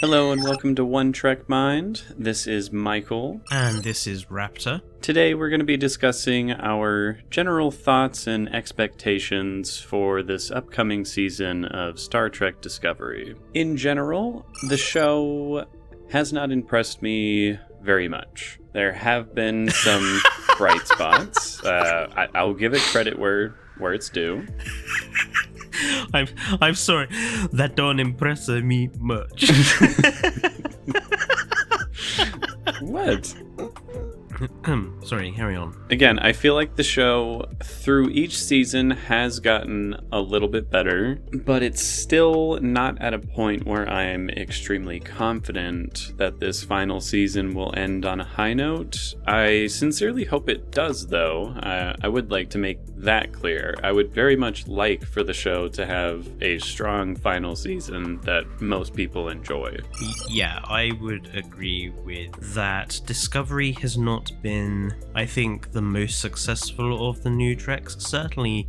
Hello and welcome to One Trek Mind. This is Michael. And this is Raptor. Today we're going to be discussing our general thoughts and expectations for this upcoming season of Star Trek Discovery. In general, the show has not impressed me very much. There have been some bright spots. I'll give it credit where it's due. I'm sorry, that don't impress me much. What? Sorry, carry on. Again, I feel like the show through each season has gotten a little bit better, but it's still not at a point where I'm extremely confident that this final season will end on a high note. I sincerely hope it does, though. I would like to make that clear. I would very much like for the show to have a strong final season that most people enjoy. Yeah, I would agree with that. Discovery has not been, I think, the most successful of the new Treks. Certainly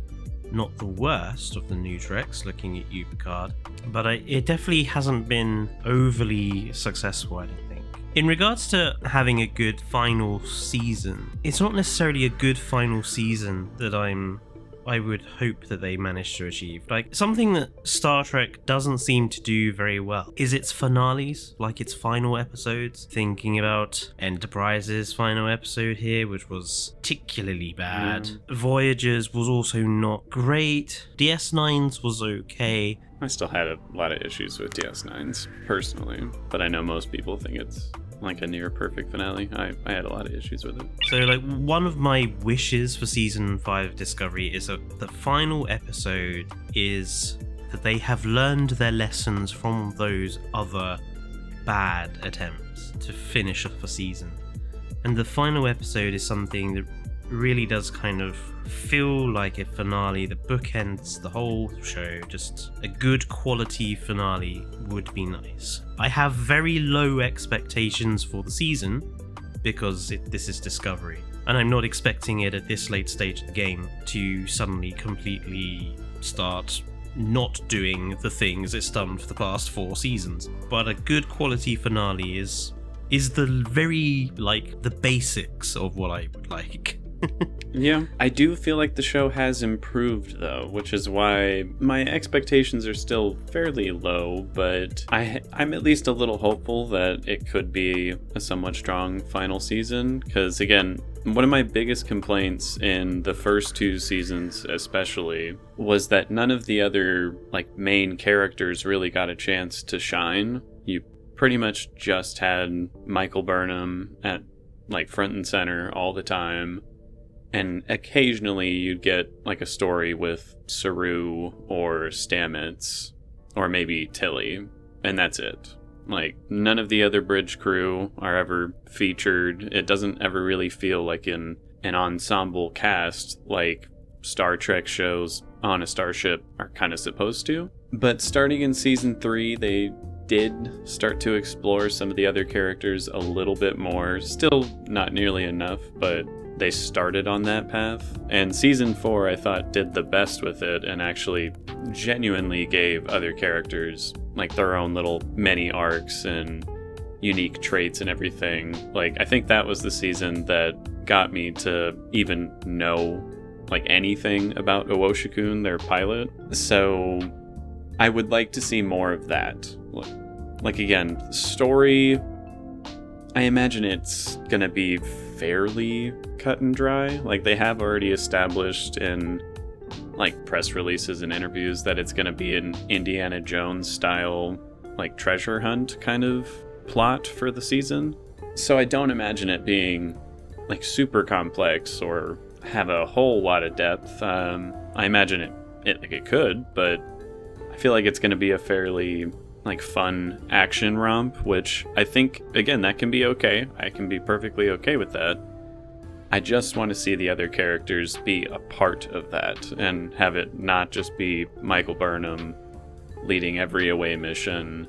not the worst of the new Treks, looking at you, Picard. But it definitely hasn't been overly successful, I don't think. In regards to having a good final season, it's not necessarily a good final season that I would hope that they manage to achieve. Like, something that Star Trek doesn't seem to do very well is its finales, like its final episodes. Thinking about Enterprise's final episode here, which was particularly bad. Voyager's was also not great. DS9's was okay. I still had a lot of issues with DS9s, personally, but I know most people think it's like a near perfect finale. I had a lot of issues with it. So, like, one of my wishes for season 5 of Discovery is that the final episode is that they have learned their lessons from those other bad attempts to finish off a season. And the final episode is something that really does kind of feel like a finale that bookends the whole show. Just a good quality finale would be nice. I have very low expectations for the season because this is Discovery, and I'm not expecting it at this late stage of the game to suddenly completely start not doing the things it's done for the past 4 seasons. But a good quality finale is the very, like, the basics of what I would like. Yeah, I do feel like the show has improved, though, which is why my expectations are still fairly low, but I'm at least a little hopeful that it could be a somewhat strong final season, because, again, one of my biggest complaints in the first 2 seasons especially was that none of the other, like, main characters really got a chance to shine. You pretty much just had Michael Burnham at, like, front and center all the time. And occasionally you'd get, like, a story with Saru or Stamets or maybe Tilly, and that's it. Like, none of the other bridge crew are ever featured. It doesn't ever really feel like an ensemble cast like Star Trek shows on a starship are kind of supposed to. But starting in season 3, they did start to explore some of the other characters a little bit more. Still not nearly enough, but they started on that path. And season 4, I thought, did the best with it and actually genuinely gave other characters, like, their own little mini arcs and unique traits and everything. Like, I think that was the season that got me to even know, like, anything about Owoshikun, their pilot. So I would like to see more of that. Like, again, story, I imagine it's gonna be fairly cut and dry. Like, they have already established in, like, press releases and interviews that it's gonna be an Indiana Jones style, like, treasure hunt kind of plot for the season. So I don't imagine it being, like, super complex or have a whole lot of depth. I imagine it could, but I feel like it's gonna be a fairly, like, fun action romp, which I think, again, that can be okay. I can be perfectly okay with that. I just want to see the other characters be a part of that and have it not just be Michael Burnham leading every away mission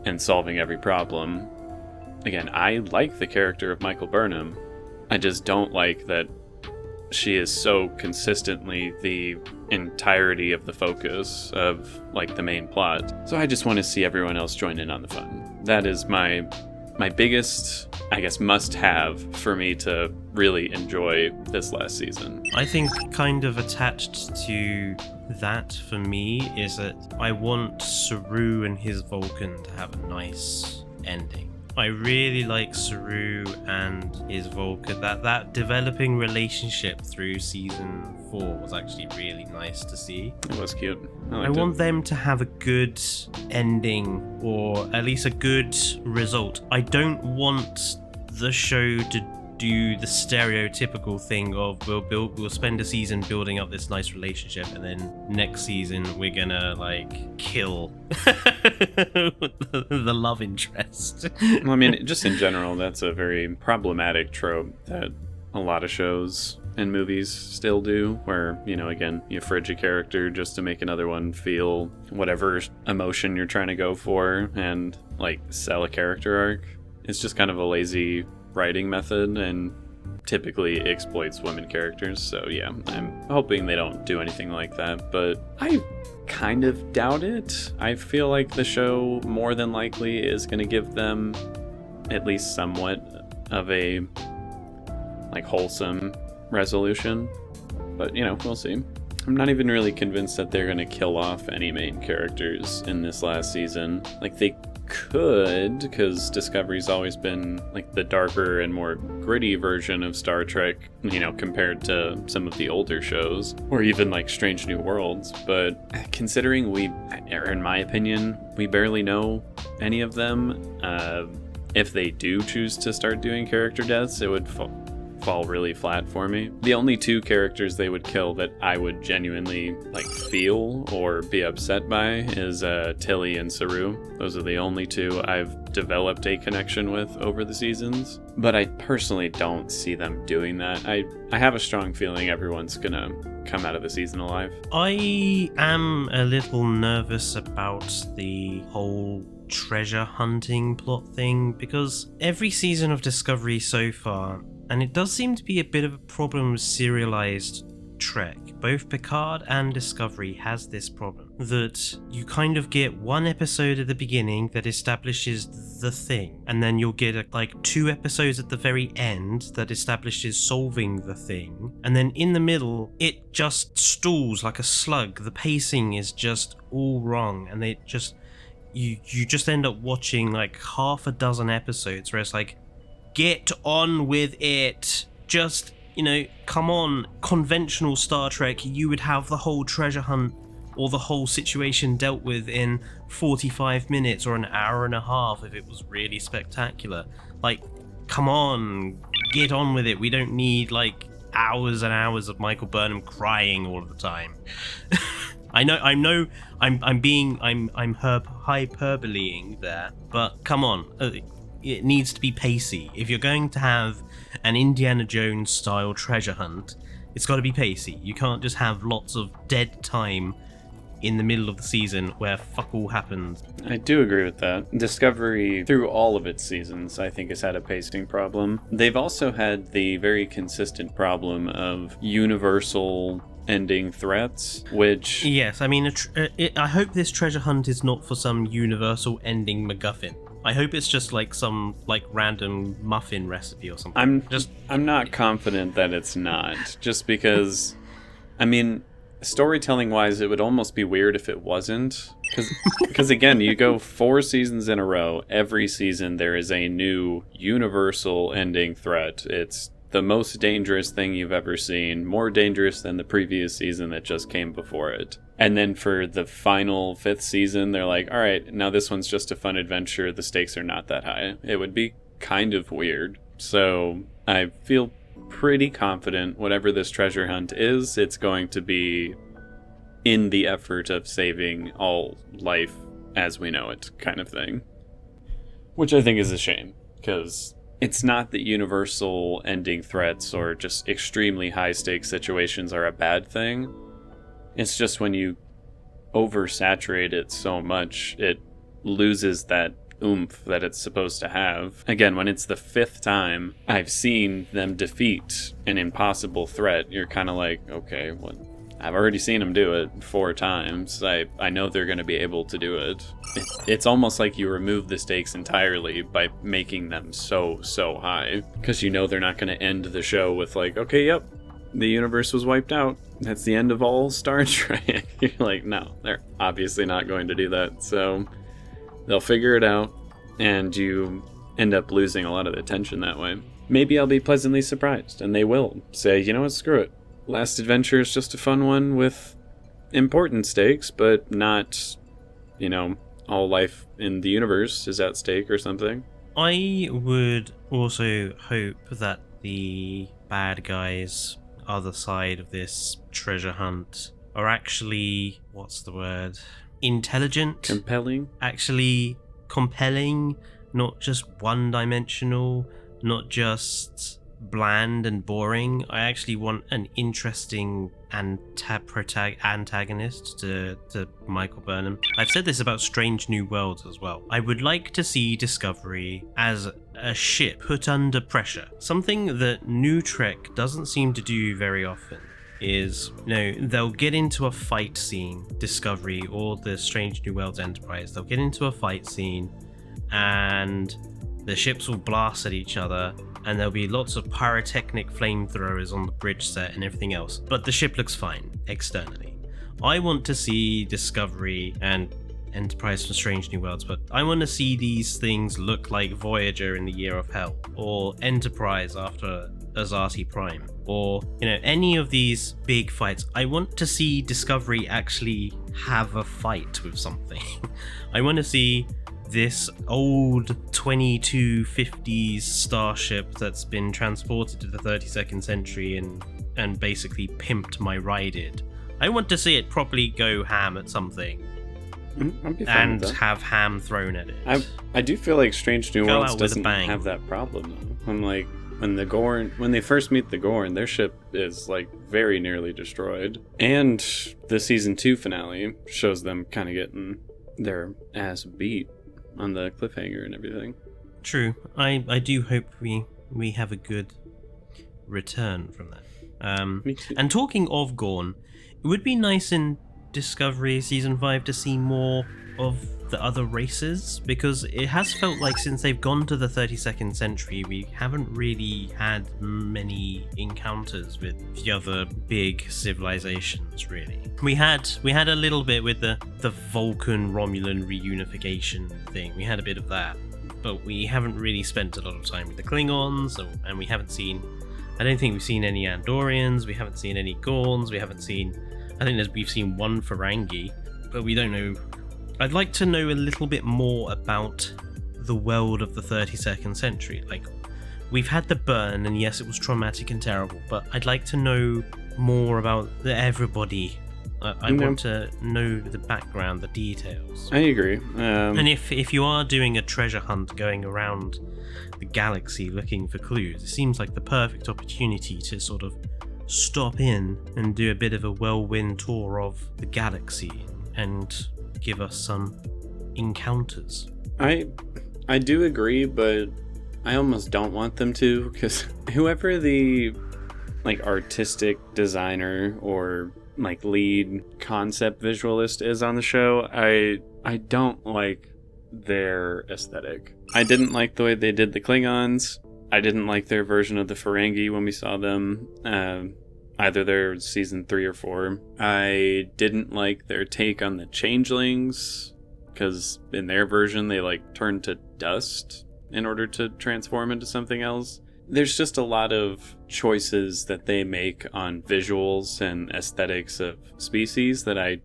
and solving every problem. Again, I like the character of Michael Burnham. I just don't like that she is so consistently the entirety of the focus of like the main plot. So I just want to see everyone else join in on the fun. That is my biggest, I guess, must-have for me to really enjoy this last season. I think kind of attached to that for me is that I want Saru and his Vulcan to have a nice ending. I really like Saru and his Vulcan. That developing relationship through season 4 was actually really nice to see. It was cute. I want them to have a good ending, or at least a good result. I don't want the show to do the stereotypical thing of we'll spend a season building up this nice relationship, and then next season we're gonna like kill the love interest. Well, I mean, just in general, that's a very problematic trope that a lot of shows and movies still do, where, you know, again, you fridge a character just to make another one feel whatever emotion you're trying to go for and like sell a character arc. It's just kind of a lazy writing method and typically exploits women characters. So yeah, I'm hoping they don't do anything like that, but I kind of doubt it. I feel like the show more than likely is going to give them at least somewhat of a like wholesome resolution, but you know, we'll see. I'm not even really convinced that they're going to kill off any main characters in this last season. Like, they could, because Discovery's always been like the darker and more gritty version of Star Trek, you know, compared to some of the older shows, or even like Strange New Worlds. But considering in my opinion, we barely know any of them, if they do choose to start doing character deaths, it would fall really flat for me. The only two characters they would kill that I would genuinely like feel or be upset by is Tilly and Saru. Those are the only two I've developed a connection with over the seasons, but I personally don't see them doing that. I have a strong feeling everyone's gonna come out of the season alive. I am a little nervous about the whole treasure hunting plot thing, because every season of Discovery so far, and it does seem to be a bit of a problem with serialized Trek, both Picard and Discovery has this problem, that you kind of get one episode at the beginning that establishes the thing, and then you'll get like 2 episodes at the very end that establishes solving the thing, and then in the middle it just stalls like a slug. The pacing is just all wrong, and they just you just end up watching like half a dozen episodes where it's like, get on with it. Just, you know, come on. Conventional Star Trek, you would have the whole treasure hunt or the whole situation dealt with in 45 minutes or an hour and a half if it was really spectacular. Like, come on, get on with it. We don't need like hours and hours of Michael Burnham crying all of the time. I'm hyperboleing there, but come on. It needs to be pacey. If you're going to have an Indiana Jones style treasure hunt, it's got to be pacey. You can't just have lots of dead time in the middle of the season where fuck all happens. I do agree with that. Discovery, through all of its seasons, I think has had a pacing problem. They've also had the very consistent problem of universal ending threats, which... Yes, I mean, I hope this treasure hunt is not for some universal ending MacGuffin. I hope it's just like some like random muffin recipe or something. I'm not confident that it's not, just because, I mean, storytelling wise, it would almost be weird if it wasn't, because again, you go 4 seasons in a row, every season there is a new universal ending threat. It's the most dangerous thing you've ever seen, more dangerous than the previous season that just came before it. And then for the final 5th season, they're like, all right, now this one's just a fun adventure. The stakes are not that high. It would be kind of weird. So I feel pretty confident whatever this treasure hunt is, it's going to be in the effort of saving all life as we know it, kind of thing. Which I think is a shame, because it's not that universal ending threats or just extremely high stakes situations are a bad thing. It's just when you oversaturate it so much, it loses that oomph that it's supposed to have. Again, when it's the 5th time I've seen them defeat an impossible threat, you're kind of like, okay, what? I've already seen them do it 4 times. I know they're going to be able to do it. It's almost like you remove the stakes entirely by making them so high. Because you know they're not going to end the show with like, okay, yep, the universe was wiped out. That's the end of all Star Trek. You're like, no, they're obviously not going to do that. So they'll figure it out, and you end up losing a lot of the tension that way. Maybe I'll be pleasantly surprised, and they will say, you know what, screw it. Last Adventure is just a fun one with important stakes, but not, all life in the universe is at stake or something. I would also hope that the bad guys, other side of this treasure hunt, are actually, intelligent? Compelling? Actually compelling, not just one-dimensional, not just bland and boring. I actually want an interesting antagonist to Michael Burnham. I've said this about Strange New Worlds as well. I would like to see Discovery as a ship put under pressure. Something that New Trek doesn't seem to do very often is, they'll get into a fight scene, Discovery or the Strange New Worlds Enterprise, they'll get into a fight scene and the ships will blast at each other, and there'll be lots of pyrotechnic flamethrowers on the bridge set and everything else, but the ship looks fine externally. I want to see Discovery and Enterprise from Strange New Worlds, but I want to see these things look like Voyager in the Year of Hell, or Enterprise after Azati Prime, or any of these big fights. I want to see Discovery actually have a fight with something. I want to see this old 2250s starship that's been transported to the 32nd century and basically pimped my ride. I want to see it properly go ham at something and have ham thrown at it. I do feel like Strange New Worlds doesn't have that problem though. I'm like, when they first meet the Gorn, their ship is like very nearly destroyed, and the season 2 finale shows them kind of getting their ass beat on the cliffhanger and everything. True. I do hope we have a good return from that. Me too. And talking of Gorn, it would be nice in Discovery Season 5 to see more of the other races, because it has felt like since they've gone to the 32nd century, we haven't really had many encounters with the other big civilizations, really. We had a little bit with the Vulcan-Romulan reunification thing. We had a bit of that, but we haven't really spent a lot of time with the Klingons, and we haven't seen... I don't think we've seen any Andorians, we haven't seen any Gorns, I think we've seen one Ferengi, but we don't know... I'd like to know a little bit more about the world of the 32nd century. Like, we've had the burn, and yes, it was traumatic and terrible, but I'd like to know more about everybody. I want to know the background, the details. I agree. And if you are doing a treasure hunt going around the galaxy looking for clues, it seems like the perfect opportunity to sort of stop in and do a bit of a whirlwind tour of the galaxy and give us some encounters. I do agree, but I almost don't want them to, because whoever the artistic designer or lead concept visualist is on the show, I don't like their aesthetic. I didn't like the way they did the Klingons. I didn't like their version of the Ferengi when we saw them. Either their season 3 or 4. I didn't like their take on the changelings, because in their version they turn to dust in order to transform into something else. There's just a lot of choices that they make on visuals and aesthetics of species that I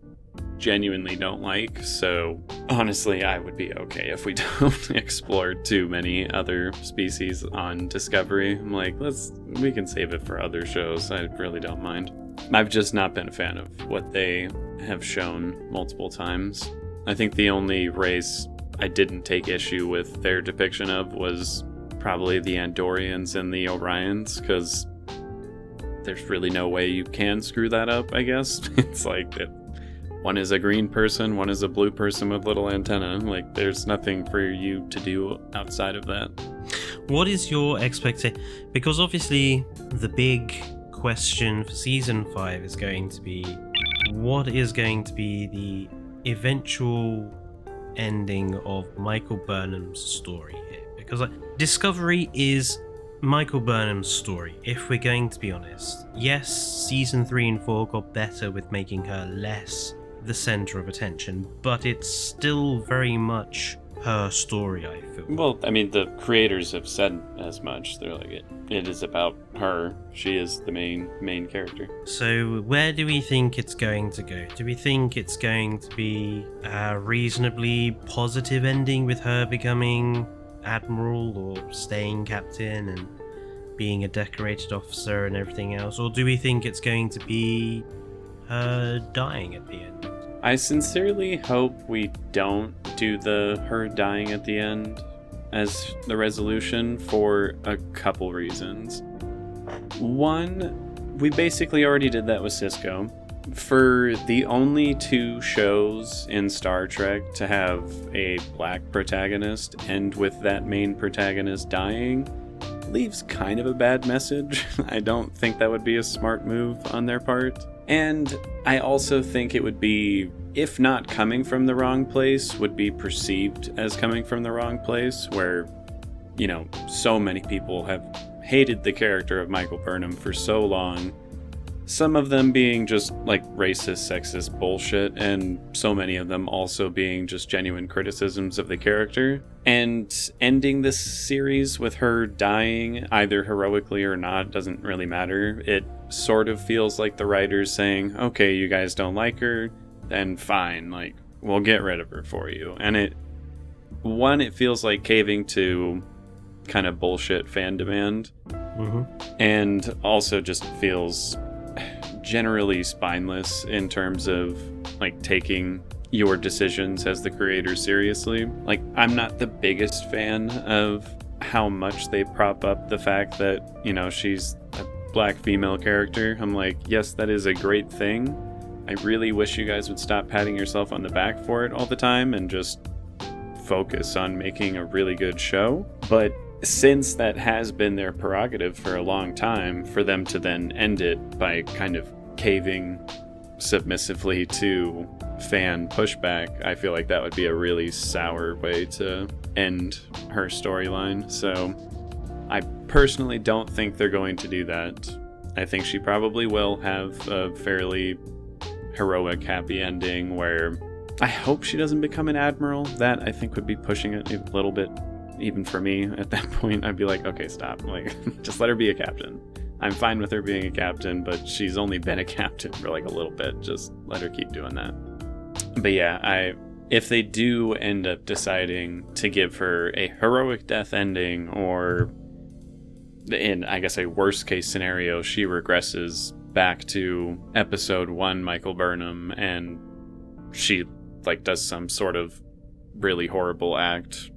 genuinely don't like, so honestly I would be okay if we don't explore too many other species on Discovery. I'm like, we can save it for other shows. I really don't mind. I've just not been a fan of what they have shown multiple times. I think the only race I didn't take issue with their depiction of was probably the Andorians and the Orions, because there's really no way you can screw that up, I guess. It's like one is a green person, one is a blue person with little antenna. Like, there's nothing for you to do outside of that. What is your expectation? Because obviously the big question for season 5 is going to be, what is going to be the eventual ending of Michael Burnham's story here? Because Discovery is Michael Burnham's story, if we're going to be honest. Yes, season 3 and 4 got better with making her less the center of attention, but it's still very much her story, I feel. Well, I mean, the creators have said as much. They're like, it is about her. She is the main character. So where do we think it's going to go? Do we think it's going to be a reasonably positive ending with her becoming admiral or staying captain and being a decorated officer and everything else? Or do we think it's going to be her dying at the end? I sincerely hope we don't do her dying at the end as the resolution for a couple reasons. One, we basically already did that with Sisko. For the only 2 shows in Star Trek to have a black protagonist end with that main protagonist dying leaves kind of a bad message. I don't think that would be a smart move on their part. And I also think it would be, if not coming from the wrong place, would be perceived as coming from the wrong place, where, you know, so many people have hated the character of Michael Burnham for so long. Some of them being just like racist, sexist bullshit, and so many of them also being just genuine criticisms of the character. And ending this series with her dying, either heroically or not, doesn't really matter. It sort of feels like the writers saying, okay, you guys don't like her, then fine, like, we'll get rid of her for you. And it feels like caving to kind of bullshit fan demand. Mm-hmm. And also just feels generally spineless in terms of like taking your decisions as the creator seriously. Like, I'm not the biggest fan of how much they prop up the fact that, you know, she's a black female character. I'm like, yes, that is a great thing. I really wish you guys would stop patting yourself on the back for it all the time and just focus on making a really good show. But since that has been their prerogative for a long time, for them to then end it by kind of caving submissively to fan pushback, I feel like that would be a really sour way to end her storyline. So I personally don't think they're going to do that. I think she probably will have a fairly heroic happy ending where I hope she doesn't become an admiral. That I think would be pushing it a little bit. Even for me at that point, I'd be like, okay, stop. Like, just let her be a captain. I'm fine with her being a captain, but she's only been a captain for like a little bit. Just let her keep doing that. But yeah, if they do end up deciding to give her a heroic death ending, or in, I guess, a worst case scenario, she regresses back to episode 1 Michael Burnham and she like does some sort of really horrible act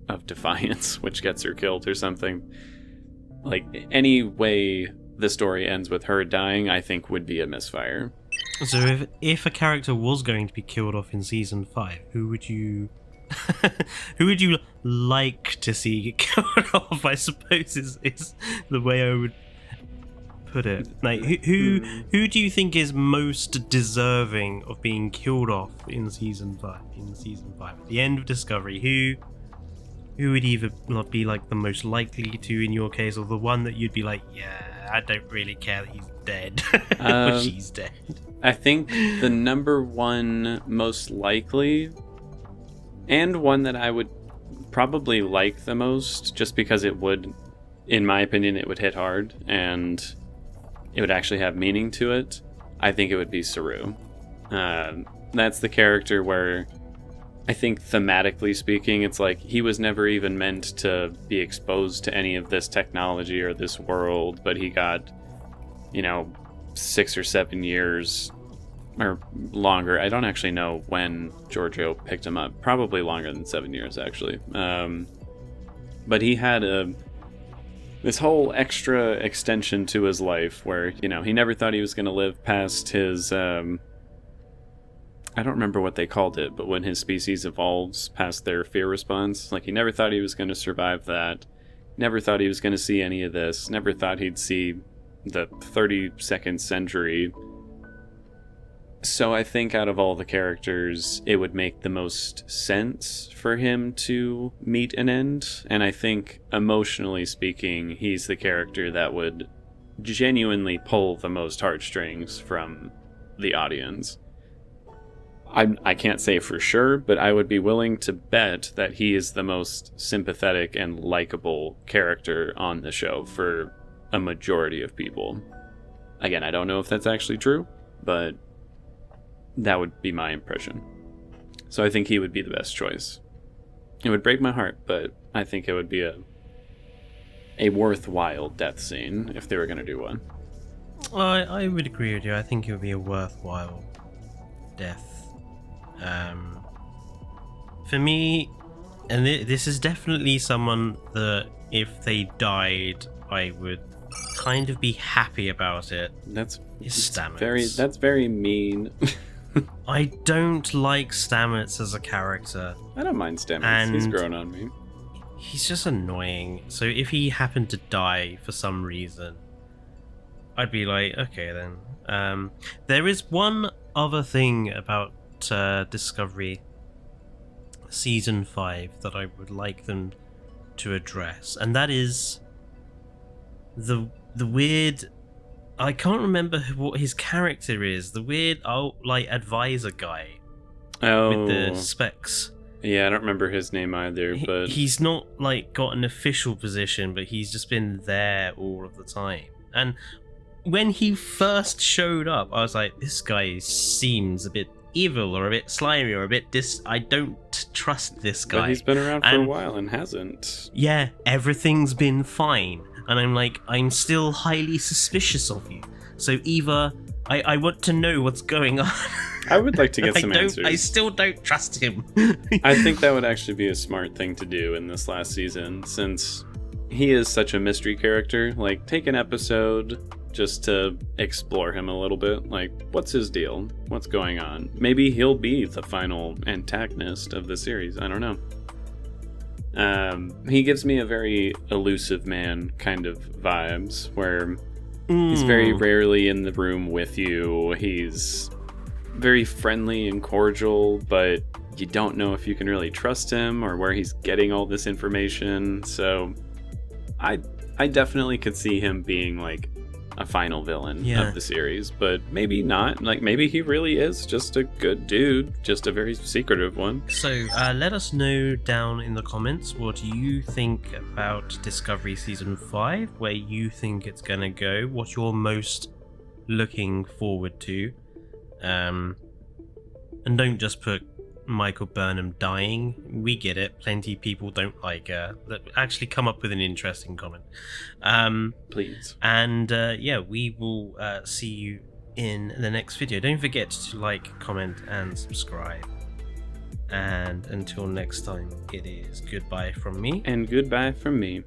of defiance which gets her killed or something. Like, any way the story ends with her dying, I think would be a misfire. So if a character was going to be killed off in season 5, who would you who would you like to see get killed off, I suppose is the way I would put it. Like, who do you think is most deserving of being killed off in season 5? At the end of Discovery, who would either not be like the most likely to in your case, or the one that you'd be like, yeah, I don't really care that he's dead, but she's dead? I think the number one most likely, and one that I would probably like the most, just because it would, in my opinion, it would hit hard and it would actually have meaning to it, I think it would be Saru. That's the character where I think thematically speaking, it's like he was never even meant to be exposed to any of this technology or this world, but he got, 6 or 7 years or longer. I don't actually know when Giorgio picked him up. Probably longer than 7 years, actually. But he had this whole extra extension to his life where, he never thought he was going to live past his I don't remember what they called it, but when his species evolves past their fear response, like he never thought he was going to survive that, never thought he was going to see any of this, never thought he'd see the 32nd century. So I think out of all the characters, it would make the most sense for him to meet an end. And I think, emotionally speaking, he's the character that would genuinely pull the most heartstrings from the audience. I can't say for sure, but I would be willing to bet that he is the most sympathetic and likable character on the show for a majority of people. Again, I don't know if that's actually true, but that would be my impression. So I think he would be the best choice. It would break my heart, but I think it would be a worthwhile death scene if they were going to do one. I would agree with you. I think it would be a worthwhile death. For me, and this is definitely someone that if they died, I would kind of be happy about it. That's Stamets. very mean. I don't like Stamets as a character. I don't mind Stamets. He's grown on me. He's just annoying. So if he happened to die for some reason, I'd be like, okay then. There is one other thing about Discovery Season 5 that I would like them to address, and that is the weird... I can't remember what his character is. The weird, advisor guy with the specs. Yeah, I don't remember his name either, but... He's not, got an official position, but he's just been there all of the time. And when he first showed up, I was like, this guy seems a bit evil or a bit slimy or a bit I don't trust this guy. But he's been around for a while and hasn't. Yeah, everything's been fine. And I'm like, I'm still highly suspicious of you. So either I want to know what's going on. I would like to get some answers. I still don't trust him. I think that would actually be a smart thing to do in this last season, since he is such a mystery character. Take an episode just to explore him a little bit. What's his deal? What's going on? Maybe he'll be the final antagonist of the series. I don't know. He gives me a very elusive man kind of vibes, where he's very rarely in the room with you. He's very friendly and cordial, but you don't know if you can really trust him or where he's getting all this information. So I definitely could see him being a final villain of the series, but maybe not. Maybe he really is just a good dude, just a very secretive one. So let us know down in the comments what you think about Discovery Season 5, where you think it's gonna go, what you're most looking forward to. And don't just put Michael Burnham dying. We get it. Plenty of people don't like her. Actually come up with an interesting comment. Please. And we will see you in the next video. Don't forget to like, comment, and subscribe. And until next time, it is goodbye from me. And goodbye from me.